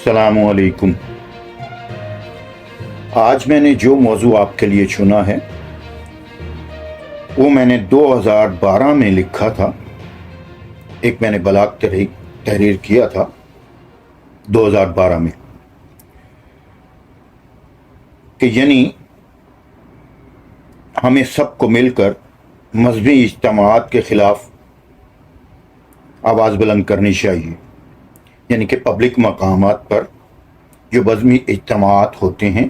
अस्सलाम वालेकुम। आज मैंने जो मौजू आपके लिए चुना है वो मैंने 2012 में लिखा था। एक मैंने बलाग तहरीर किया था 2012 में कि यानी हमें सबको मिलकर मजहबी इज्तिमाआत के ख़िलाफ़ आवाज़ बुलंद करनी चाहिए। यानी कि पब्लिक मकामात पर जो मजहबी इज्तिमाआत होते हैं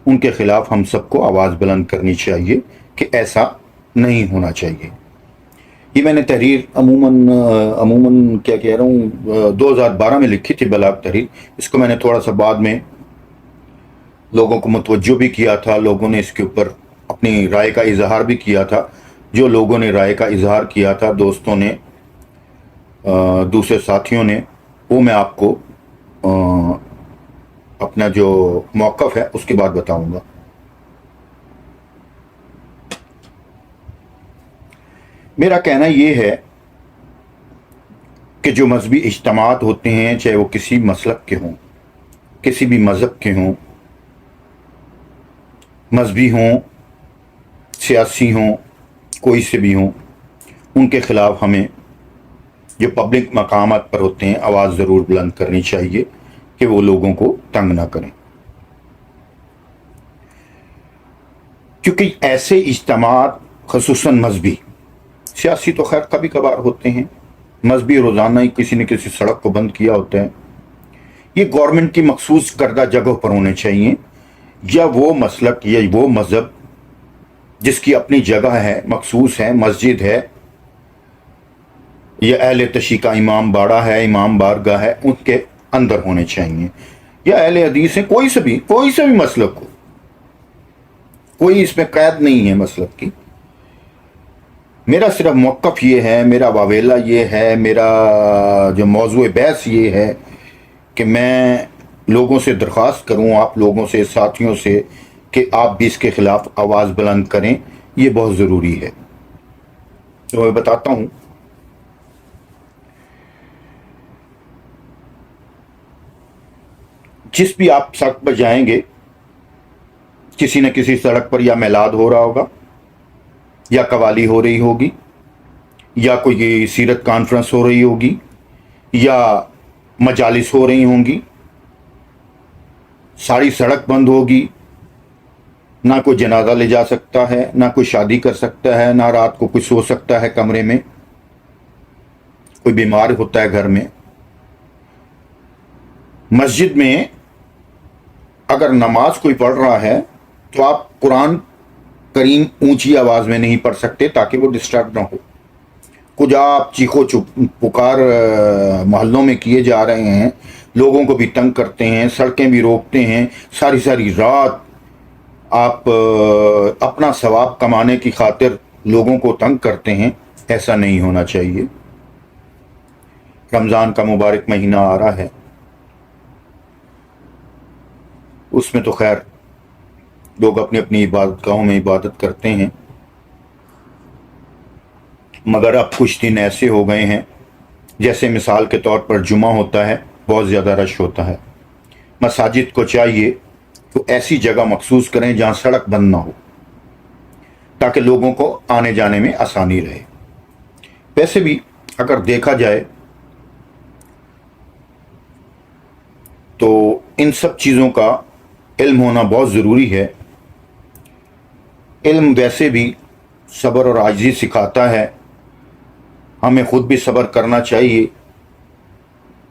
उनके ख़िलाफ़ हम सबको आवाज़ बुलंद करनी चाहिए कि ऐसा नहीं होना चाहिए। ये मैंने तहरीर अमूमन क्या कह रहा हूँ 2012 में लिखी थी बलाग तहरीर। इसको मैंने थोड़ा सा बाद में लोगों को मुतवज्जो भी किया था, लोगों ने इसके ऊपर अपनी राय का इजहार भी किया था। जो लोगों ने राय का इजहार किया था, दोस्तों ने, दूसरे साथियों ने, वो मैं आपको अपना जो मौक़िफ़ है उसके बाद बताऊंगा। मेरा कहना ये है कि जो मजहबी इज्तिमाआत होते हैं, चाहे वो किसी मसलक के हों, किसी भी मज़हब के हों, मजहबी हों, सियासी हों, कोई से भी हों, उनके ख़िलाफ़ हमें जो पब्लिक मकामात पर होते हैं आवाज़ ज़रूर बुलंद करनी चाहिए कि वो लोगों को तंग ना करें। क्योंकि ऐसे इज्तिमाआत ख़ुसूसन मजहबी, सियासी तो खैर कभी कभार होते हैं, मजहबी रोज़ाना ही किसी न किसी सड़क को बंद किया होता है। ये गवर्नमेंट की मखसूस करदा जगह पर होने चाहिए, या वो मसलक या वो मज़हब जिसकी अपनी जगह है, मखसूस है, मस्जिद है, या अहले तशी का इमाम बाड़ा है, इमाम बारगाह है, उनके अंदर होने चाहिए। या अहले हदीस है, कोई से भी मसलक हो, कोई इसमें कैद नहीं है मसलक की। मेरा सिर्फ मौक़िफ़ ये है, मेरा वावेला ये है, मेरा जो मौज़ू बहस ये है कि मैं लोगों से दरख्वास्त करूं, आप लोगों से, साथियों से, कि आप भी इसके ख़िलाफ़ आवाज़ बुलंद करें। ये बहुत ज़रूरी है। तो मैं बताता हूं। जिस भी आप सड़क पर जाएंगे, किसी न किसी सड़क पर या मिलाद हो रहा होगा, या कवाली हो रही होगी, या कोई सीरत कॉन्फ्रेंस हो रही होगी, या मजालिस हो रही होंगी। सारी सड़क बंद होगी, ना कोई जनाजा ले जा सकता है, ना कोई शादी कर सकता है, ना रात को कोई सो सकता है कमरे में, कोई बीमार होता है घर में। मस्जिद में अगर नमाज कोई पढ़ रहा है तो आप कुरान करीम ऊंची आवाज़ में नहीं पढ़ सकते ताकि वो डिस्टर्ब ना हो। कुछ आप चीखो पुकार मोहल्लों में किए जा रहे हैं, लोगों को भी तंग करते हैं, सड़कें भी रोकते हैं, सारी सारी रात आप अपना सवाब कमाने की खातिर लोगों को तंग करते हैं। ऐसा नहीं होना चाहिए। रमज़ान का मुबारक महीना आ रहा है, उसमें तो खैर लोग अपनी अपनी इबादतगाहों में इबादत करते हैं, मगर अब कुछ दिन ऐसे हो गए हैं, जैसे मिसाल के तौर पर जुमा होता है, बहुत ज़्यादा रश होता है। मसाजिद को चाहिए तो ऐसी जगह मखसूस करें जहाँ सड़क बंद ना हो, ताकि लोगों को आने जाने में आसानी रहे। वैसे भी अगर देखा जाए तो इन सब चीज़ों का इल्म होना बहुत ज़रूरी है। इल्म वैसे भी सब्र और आजिज़ी सिखाता है, हमें ख़ुद भी सब्र करना चाहिए,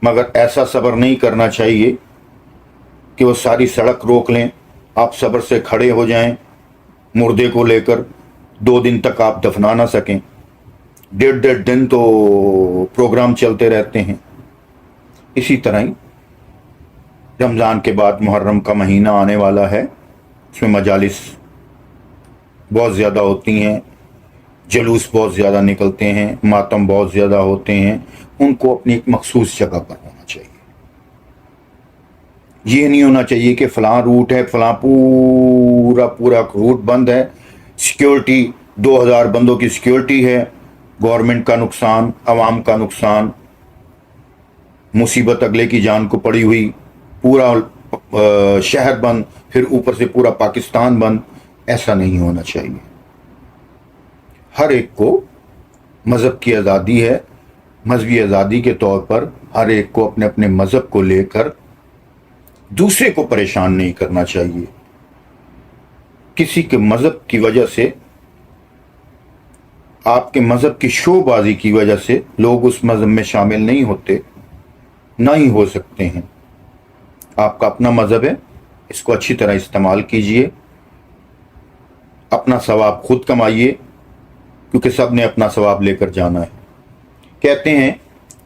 मगर ऐसा सब्र नहीं करना चाहिए कि वो सारी सड़क रोक लें, आप सब्र से खड़े हो जाएं, मुर्दे को लेकर 2 दिन तक आप दफना ना सकें। 1.5 दिन तो प्रोग्राम चलते रहते हैं। इसी तरह ही रमज़ान के बाद मुहर्रम का महीना आने वाला है, उसमें मजालिस बहुत ज़्यादा होती हैं, जलूस बहुत ज़्यादा निकलते हैं, मातम बहुत ज़्यादा होते हैं। उनको अपनी एक मखसूस जगह पर होना चाहिए। ये नहीं होना चाहिए कि फ़लाँ रूट है, फ़लाँ पूरा रूट बंद है, सिक्योरिटी 2000 बंदों की सिक्योरिटी है, गवर्नमेंट का नुकसान, आवाम का नुकसान, मुसीबत अगले की जान को पड़ी हुई, پورا شہر بند، پھر اوپر سے پورا پاکستان بند، ایسا نہیں ہونا چاہیے۔ ہر ایک کو مذہب کی آزادی ہے، مذہبی آزادی کے طور پر ہر ایک کو اپنے اپنے مذہب کو لے کر دوسرے کو پریشان نہیں کرنا چاہیے۔ کسی کے مذہب کی وجہ سے، آپ کے مذہب کی شو بازی کی وجہ سے لوگ اس مذہب میں شامل نہیں ہوتے، نہ ہی ہو سکتے ہیں۔ آپ کا اپنا مذہب ہے، اس کو اچھی طرح استعمال کیجئے، اپنا ثواب خود کمائیے، کیونکہ سب نے اپنا ثواب لے کر جانا ہے۔ کہتے ہیں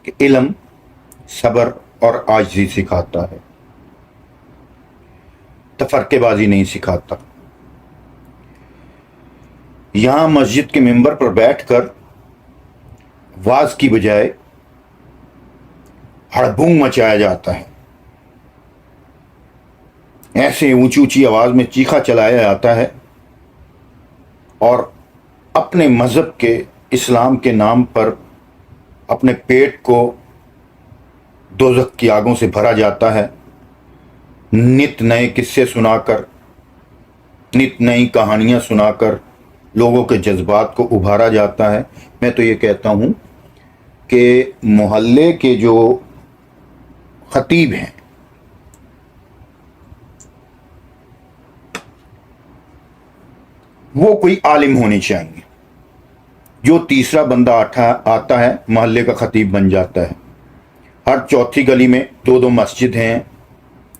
کہ علم صبر اور عاجزی سکھاتا ہے، تفرقے بازی نہیں سکھاتا۔ یہاں مسجد کے ممبر پر بیٹھ کر واز کی بجائے ہڑبونگ مچایا جاتا ہے، ایسے اونچی اونچی آواز میں چیخا چلایا جاتا ہے، اور اپنے مذہب کے، اسلام کے نام پر اپنے پیٹ کو دوزخ کی آگوں سے بھرا جاتا ہے، نت نئے قصے سنا کر، نت نئی کہانیاں سنا کر لوگوں کے جذبات کو ابھارا جاتا ہے۔ میں تو یہ کہتا ہوں کہ محلے کے جو خطیب ہیں، وہ کوئی عالم ہونے چاہیے۔ جو تیسرا بندہ آتا ہے محلے کا خطیب بن جاتا ہے۔ ہر چوتھی گلی میں دو دو مسجد ہیں،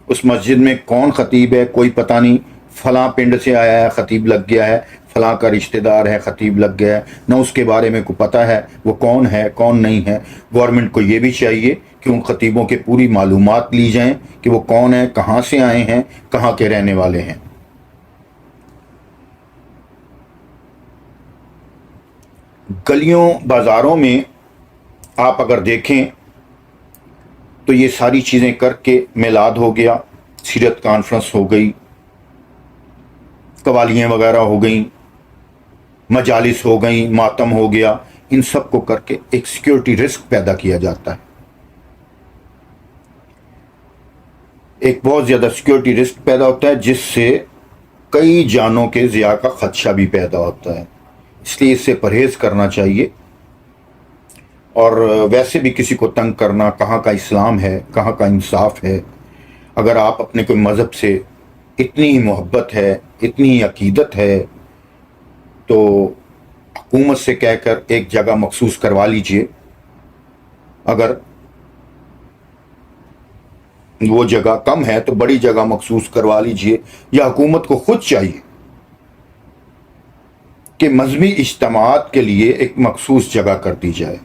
اس مسجد میں کون خطیب ہے کوئی پتہ نہیں، فلاں پنڈ سے آیا ہے خطیب لگ گیا ہے، فلاں کا رشتہ دار ہے خطیب لگ گیا ہے، نہ اس کے بارے میں کوئی پتہ ہے وہ کون ہے کون نہیں ہے۔ گورنمنٹ کو یہ بھی چاہیے کہ ان خطیبوں کے پوری معلومات لی جائیں کہ وہ کون ہیں، کہاں سے آئے ہیں، کہاں کے رہنے والے ہیں۔ گلیوں بازاروں میں آپ اگر دیکھیں تو یہ ساری چیزیں کر کے میلاد ہو گیا، سیرت کانفرنس ہو گئی، قوالیاں وغیرہ ہو گئیں، مجالس ہو گئیں، ماتم ہو گیا، ان سب کو کر کے ایک سیکیورٹی رسک پیدا کیا جاتا ہے، ایک بہت زیادہ سیکیورٹی رسک پیدا ہوتا ہے، جس سے کئی جانوں کے ضیاع کا خدشہ بھی پیدا ہوتا ہے۔ اس لیے اس سے پرہیز کرنا چاہیے، اور ویسے بھی کسی کو تنگ کرنا، کہاں کا اسلام ہے، کہاں کا انصاف ہے۔ اگر آپ اپنے کوئی مذہب سے اتنی محبت ہے، اتنی عقیدت ہے، تو حکومت سے کہہ کر ایک جگہ مخصوص کروا لیجئے۔ اگر وہ جگہ کم ہے تو بڑی جگہ مخصوص کروا لیجئے، یا حکومت کو خود چاہیے کہ مذہبی اجتماعات کے لیے ایک مخصوص جگہ کر دی جائے۔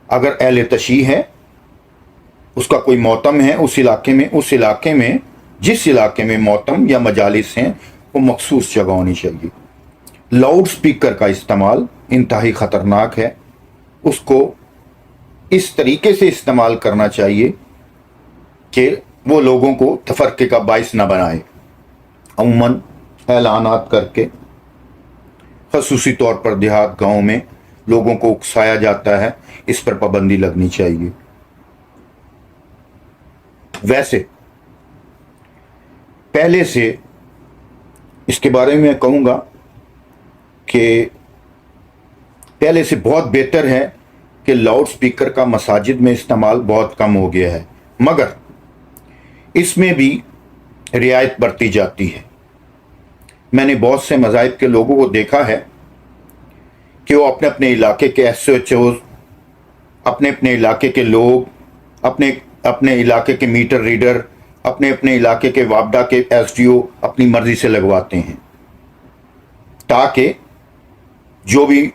اگر اہل تشیع ہے، اس کا کوئی موتم ہے اس علاقے میں جس علاقے میں موتم یا مجالس ہیں، وہ مخصوص جگہ ہونی چاہیے۔ لاؤڈ سپیکر کا استعمال انتہائی خطرناک ہے، اس کو اس طریقے سے استعمال کرنا چاہیے کہ وہ لوگوں کو تفرقے کا باعث نہ بنائے۔ عموماً اعلانات کر کے، خصوصی طور پر دیہات گاؤں میں لوگوں کو اکسایا جاتا ہے، اس پر پابندی لگنی چاہیے۔ ویسے پہلے سے اس کے بارے میں کہوں گا کہ پہلے سے بہت بہتر ہے کہ لاؤڈ سپیکر کا مساجد میں استعمال بہت کم ہو گیا ہے، مگر اس میں بھی رعایت برتی جاتی ہے۔ میں نے بہت سے مذاہب کے لوگوں کو دیکھا ہے کہ وہ اپنے اپنے علاقے کے ایس ایچ اوز، اپنے اپنے علاقے کے لوگ، اپنے علاقے کے میٹر ریڈر، اپنے اپنے علاقے کے وابڈا کے ایس ڈی او اپنی مرضی سے لگواتے ہیں، تاکہ جو بھی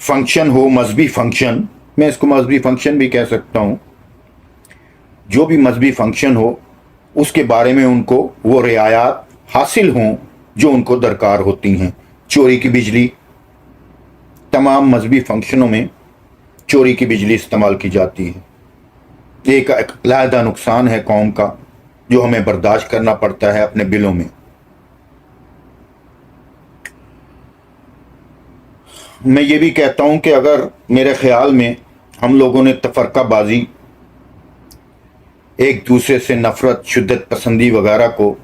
فنکشن ہو، مذہبی فنکشن، میں اس کو مذہبی فنکشن بھی کہہ سکتا ہوں، جو بھی مذہبی فنکشن ہو اس کے بارے میں ان کو وہ رعایات حاصل ہوں جو ان کو درکار ہوتی ہیں۔ چوری کی بجلی، تمام مذہبی فنکشنوں میں چوری کی بجلی استعمال کی جاتی ہے، ایک علیحدہ نقصان ہے قوم کا جو ہمیں برداشت کرنا پڑتا ہے اپنے بلوں میں۔ میں یہ بھی کہتا ہوں کہ اگر میرے خیال میں ہم لوگوں نے تفرقہ بازی एक दूसरे से नफरत, शिद्दत पसंदी वगैरह को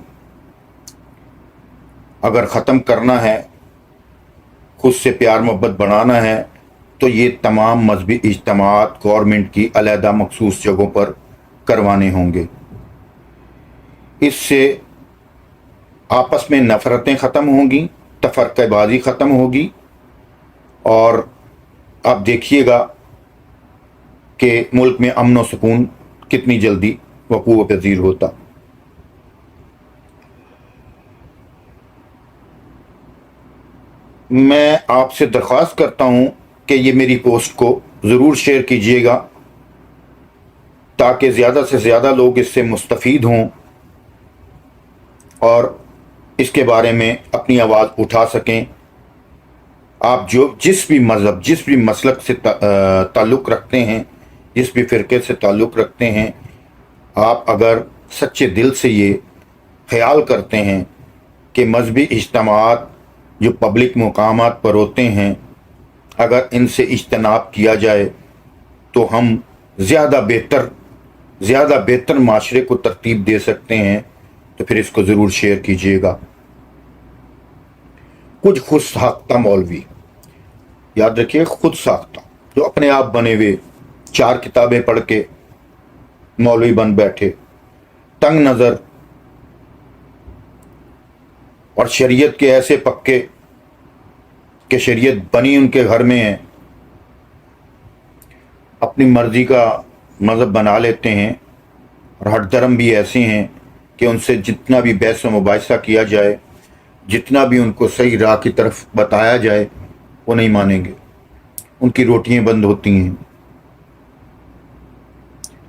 अगर ख़त्म करना है, खुद से प्यार मोहब्बत बढ़ाना है, तो ये तमाम मजहबी इज्तिमात गवर्नमेंट की अलहदा मखसूस जगहों पर करवाने होंगे। इससे आपस में नफ़रतें ख़त्म होंगी, तफरक़ेबाज़ी ख़त्म होगी, और आप देखिएगा कि मुल्क में अमन व सुकून कितनी जल्दी वक़ूअ पज़ीर होता। मैं आपसे दरख्वास्त करता हूँ कि ये मेरी पोस्ट को ज़रूर शेयर कीजिएगा ताकि ज़्यादा से ज़्यादा लोग इससे मुस्तफ़ीद हों और इसके बारे में अपनी आवाज़ उठा सकें। आप जिस भी मज़हब, जिस भी मसलक से ताल्लुक़ रखते हैं, जिस भी फ़िरके से ताल्लुक़ रखते हैं, आप अगर सच्चे दिल से ये ख्याल करते हैं कि मजहबी इज्तिमात जो पब्लिक मकामात पर होते हैं, अगर इनसे इज्तनाब किया जाए तो हम ज़्यादा बेहतर माशरे को तरतीब दे सकते हैं। तो फिर इसको ज़रूर शेयर कीजिएगा। कुछ खुद साख्ता मौलवी, याद रखिए, खुद साख्ता, जो अपने आप बने हुए, 4 किताबें पढ़ के मौलवी बन बैठे, तंग नज़र और शरीयत के ऐसे पक्के कि शरीयत बनी उनके घर में है, अपनी मर्जी का मज़हब बना लेते हैं। और हट धर्म भी ऐसे हैं कि उनसे जितना भी बहस व मुबाहिसा किया जाए, जितना भी उनको सही राह की तरफ बताया जाए, वो नहीं मानेंगे, उनकी रोटियां बंद होती हैं।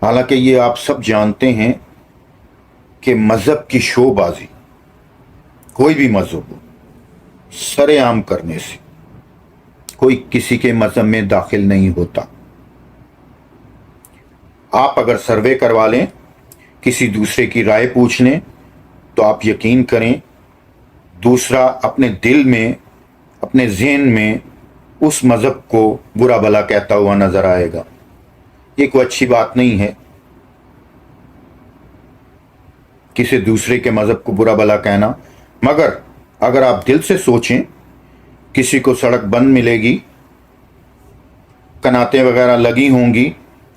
हालांकि ये आप सब जानते हैं कि मज़हब की शोबाजी, कोई भी मज़हब हो, सरेआम करने से कोई किसी के मज़हब में दाखिल नहीं होता। आप अगर सर्वे करवा लें, किसी दूसरे की राय पूछ लें, तो आप यकीन करें दूसरा अपने दिल में, अपने ज़हन में उस मज़हब को बुरा भला कहता हुआ नज़र आएगा। ये कोई अच्छी बात नहीं है किसी दूसरे के मज़हब को बुरा भला कहना। मगर अगर आप दिल से सोचें, किसी को सड़क बंद मिलेगी, कनातें वगैरह लगी होंगी,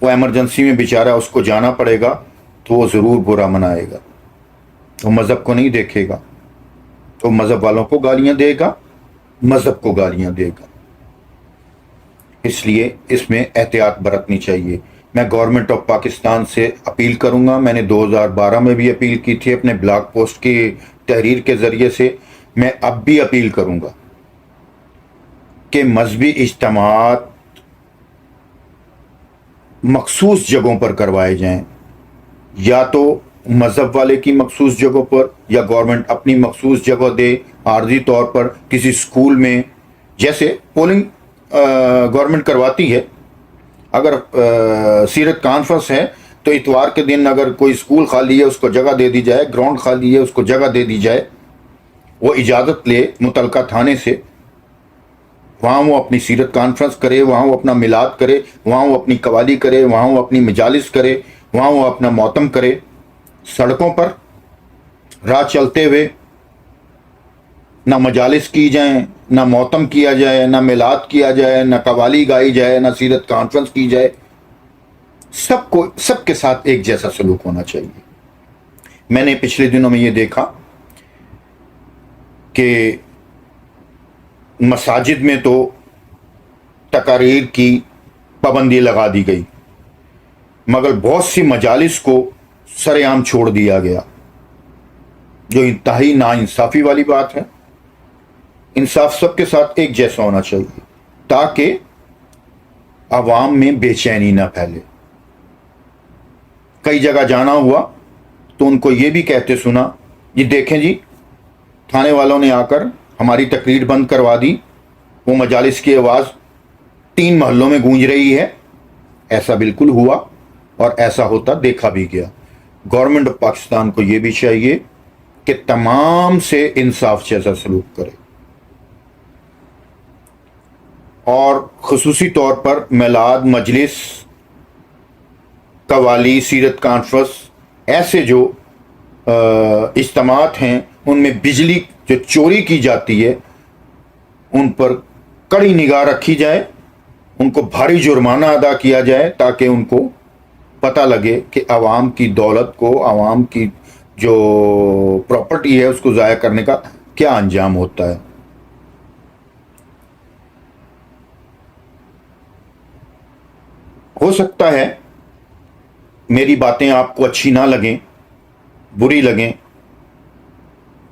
वो एमरजेंसी में बेचारा उसको जाना पड़ेगा, तो वो ज़रूर बुरा मनाएगा। वो मज़हब को नहीं देखेगा, तो मज़हब वालों को गालियां देगा, मज़हब को गालियां देगा। इसलिए इसमें एहतियात बरतनी चाहिए। मैं गवर्नमेंट ऑफ पाकिस्तान से अपील करूंगा, मैंने 2012 में भी अपील की थी अपने ब्लॉग पोस्ट की तहरीर के ज़रिए से, मैं अब भी अपील करूंगा कि मजहबी इज्तिमात मखसूस जगहों पर करवाए जाएं, या तो मज़हब वाले की मखसूस जगहों पर, या गवर्नमेंट अपनी मखसूस जगह दे आर्जी तौर पर, किसी स्कूल में। जैसे पोलिंग गवर्नमेंट करवाती है, अगर सीरत कॉन्फ्रेंस है तो इतवार के दिन अगर कोई स्कूल खाली है उसको जगह दे दी जाए, ग्राउंड खाली है उसको जगह दे दी जाए, वो इजाज़त ले मुतलका थाने से, वहाँ वो अपनी सीरत कॉन्फ्रेंस करे, वहाँ वो अपना मिलाद करे, वहाँ वो अपनी कवाली करे, वहाँ वो अपनी मजालिस करे, वहाँ वो अपना मौतम करे। सड़कों पर राह चलते हुए ना मजालिस की जाए, ना मौतम किया जाए, ना मिलाद किया जाए, ना कवाली गाई जाए, ना सीरत कॉन्फ्रेंस की जाए। सबके साथ एक जैसा सलूक होना चाहिए। मैंने पिछले दिनों में ये देखा कि मसाजिद में तो तकारीर की पाबंदी लगा दी गई, मगर बहुत सी मजालिस को सरेआम छोड़ दिया गया, जो इंतहाई नाइंसाफ़ी वाली बात है। इंसाफ सबके साथ एक जैसा होना चाहिए ताकि आवाम में बेचैनी ना फैले। कई जगह जाना हुआ तो उनको ये भी कहते सुना, ये देखें जी, थाने वालों ने आकर हमारी तकरीर बंद करवा दी, वो मजालिस की आवाज़ 3 मोहल्लों में गूंज रही है। ऐसा बिल्कुल हुआ और ऐसा होता देखा भी गया। गवर्नमेंट ऑफ पाकिस्तान को ये भी चाहिए कि तमाम से इंसाफ जैसा सलूक करे, और खुसूसी तौर पर मिलाद, मजलिस, कवाली, सीरत कॉन्फ्रेंस ऐसे जो इज्तिमात हैं उनमें बिजली जो चोरी की जाती है उन पर कड़ी निगाह रखी जाए, उनको भारी जुर्माना अदा किया जाए, ताकि उनको पता लगे कि आवाम की दौलत को, आवाम की जो प्रॉपर्टी है उसको ज़ाया करने का क्या अंजाम होता है। हो सकता है मेरी बातें आपको अच्छी ना लगें, बुरी लगें,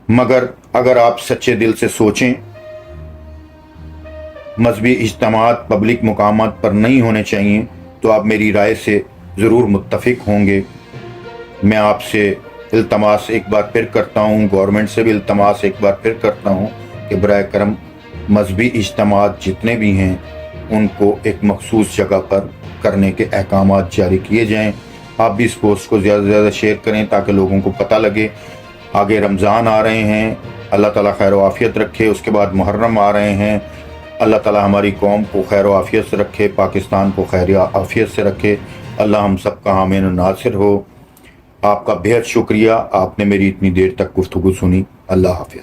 मगर अगर आप सच्चे दिल से सोचें, मजहबी इज्तिमात पब्लिक मुकामात पर नहीं होने चाहिए, तो आप मेरी राय से ज़रूर मुत्तफिक होंगे। मैं आपसे इल्तमास एक बार फिर करता हूँ, गवर्नमेंट से भी इल्तमास एक बार फिर करता हूँ कि बराए करम मजहबी इज्तिमात जितने भी हैं उनको एक मखसूस जगह पर करने के अहकामात जारी किए जाएँ। आप भी इस पोस्ट को ज़्यादा से ज़्यादा शेयर करें ताकि लोगों को पता लगे। आगे रमज़ान आ रहे हैं, अल्लाह ताला खैर आफ़ियत रखे, उसके बाद मुहर्रम आ रहे हैं, अल्लाह ताला हमारी कौम को खैर आफ़ियत से रखे, पाकिस्तान को खैर आफ़ियत से रखे। अल्लाह हम सब का आमीन और नासिर हो। आपका बेहद शुक्रिया, आपने मेरी इतनी देर तक गुफ्तगू सुनी। अल्लाह हाफ़िज़।